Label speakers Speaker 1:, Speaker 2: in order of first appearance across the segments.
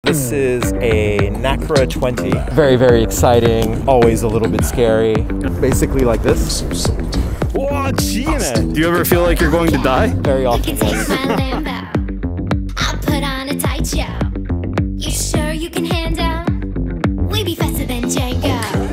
Speaker 1: This is a NACRA20. Very, very exciting, always a little bit scary. Basically like this.
Speaker 2: Whoa, Gina! Do you ever feel like you're going to die?
Speaker 1: Very often, yes.
Speaker 3: I'll put on a tight show. You sure you can handle? We be faster than Django.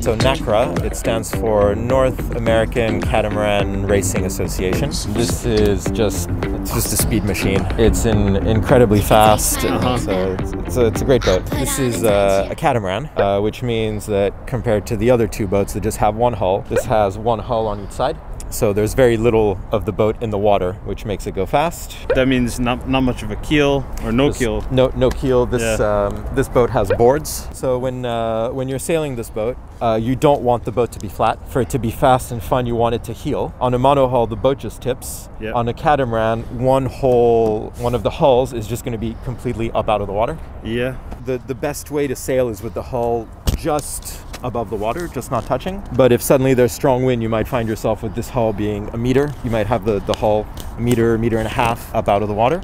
Speaker 1: So NACRA, it stands for North American Catamaran Racing Association. This is just a speed machine. It's incredibly fast, so it's a great boat. This is a catamaran, which means that compared to the other two boats that just have one hull, this has one hull on each side. So there's very little of the boat in the water, which makes it go fast.
Speaker 2: That means not much of a keel or no keel.
Speaker 1: No keel. This boat has boards. So when you're sailing this boat, you don't want the boat to be flat. For it to be fast and fun, you want it to heel. On a monohull, the boat just tips.
Speaker 2: Yep.
Speaker 1: On a catamaran, one of the hulls is just going to be completely up out of the water.
Speaker 2: Yeah.
Speaker 1: The best way to sail is with the hull just above the water, just not touching. But if suddenly there's strong wind, you might find yourself with this hull being a meter. You might have the hull a meter and a half up out of the water.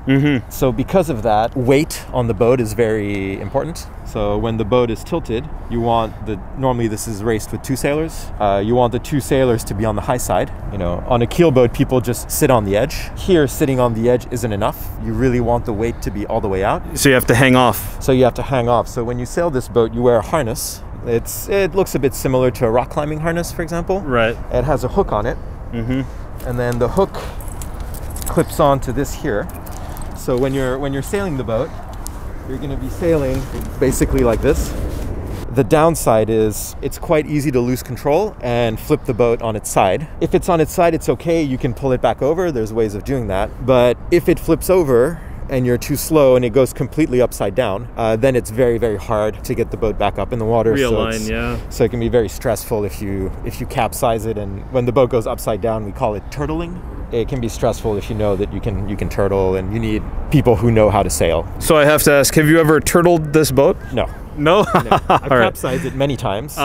Speaker 1: So because of that, weight on the boat is very important. So when the boat is tilted, you want normally this is raced with two sailors. You want the two sailors to be on the high side. You know, on a keel boat, people just sit on the edge. Here, sitting on the edge isn't enough. You really want the weight to be all the way out.
Speaker 2: So you have to hang off.
Speaker 1: So you have to hang off. So when you sail this boat, you wear a harness. It looks a bit similar to a rock climbing harness, for example.
Speaker 2: Right.
Speaker 1: It has a hook on it. And then the hook clips onto this here. So when you're sailing the boat, you're going to be sailing basically like this. The downside is it's quite easy to lose control and flip the boat on its side. If it's on its side, it's okay. You can pull it back over. There's ways of doing that. But if it flips over and you're too slow and it goes completely upside down, then it's very, very hard to get the boat back up in the water.
Speaker 2: Realign, yeah.
Speaker 1: So it can be very stressful if you capsize it, and when the boat goes upside down, we call it turtling. It can be stressful if you know that you can turtle, and you need people who know how to sail.
Speaker 2: So I have to ask, have you ever turtled this boat?
Speaker 1: No.
Speaker 2: No?
Speaker 1: I've capsized it many times.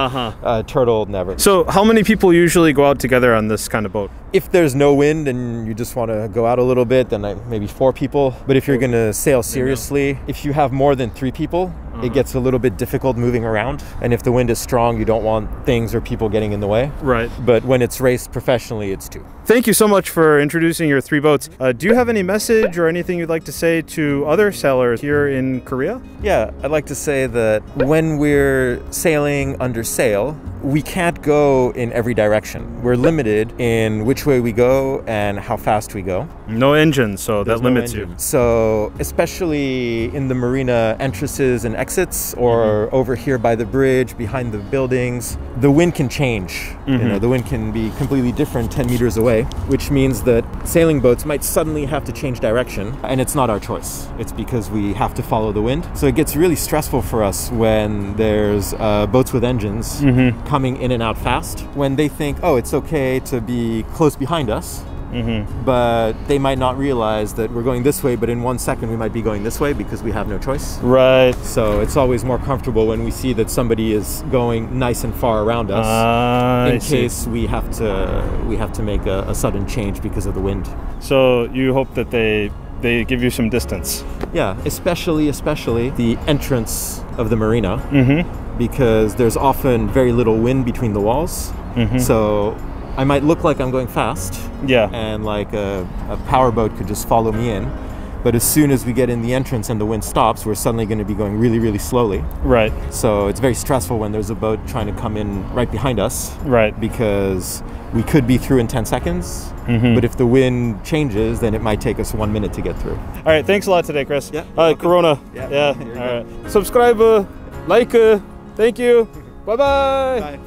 Speaker 1: Turtled, never.
Speaker 2: So how many people usually go out together on this kind of boat?
Speaker 1: If there's no wind and you just want to go out a little bit, then maybe 4 people. But if you're going to sail seriously, if you have more than 3 people, it gets a little bit difficult moving around. And if the wind is strong, you don't want things or people getting in the way.
Speaker 2: Right.
Speaker 1: But when it's raced professionally, it's 2.
Speaker 2: Thank you so much for introducing your 3 boats. Do you have any message or anything you'd like to say to other sailors here in Korea?
Speaker 1: Yeah, I'd like to say that when we're sailing under sail, we can't go in every direction. We're limited in which way we go and how fast we go.
Speaker 2: No engine, so that limits you.
Speaker 1: So especially in the marina entrances and exits, or over here by the bridge, behind the buildings, the wind can change. You know, the wind can be completely different 10 meters away, which means that sailing boats might suddenly have to change direction, and it's not our choice. It's because we have to follow the wind. So it gets really stressful for us when there's boats with engines coming in and out fast, when they think, oh, it's okay to be close behind us. But they might not realize that we're going this way, but in 1 second we might be going this way because we have no choice.
Speaker 2: Right.
Speaker 1: So it's always more comfortable when we see that somebody is going nice and far around us, in case we have to make a sudden change because of the wind.
Speaker 2: So you hope that they give you some distance.
Speaker 1: Yeah, especially the entrance of the marina, because there's often very little wind between the walls. So I might look like I'm going fast, and like a powerboat could just follow me in. But as soon as we get in the entrance and the wind stops, we're suddenly going to be going really, really slowly.
Speaker 2: Right.
Speaker 1: So it's very stressful when there's a boat trying to come in right behind us.
Speaker 2: Right.
Speaker 1: Because we could be through in 10 seconds. But if the wind changes, then it might take us 1 minute to get through.
Speaker 2: All right. Thanks a lot today, Chris.
Speaker 1: Yeah.
Speaker 2: Corona.
Speaker 1: Yeah.
Speaker 2: All right. Subscribe, like. Thank you. Bye-bye.
Speaker 1: Bye.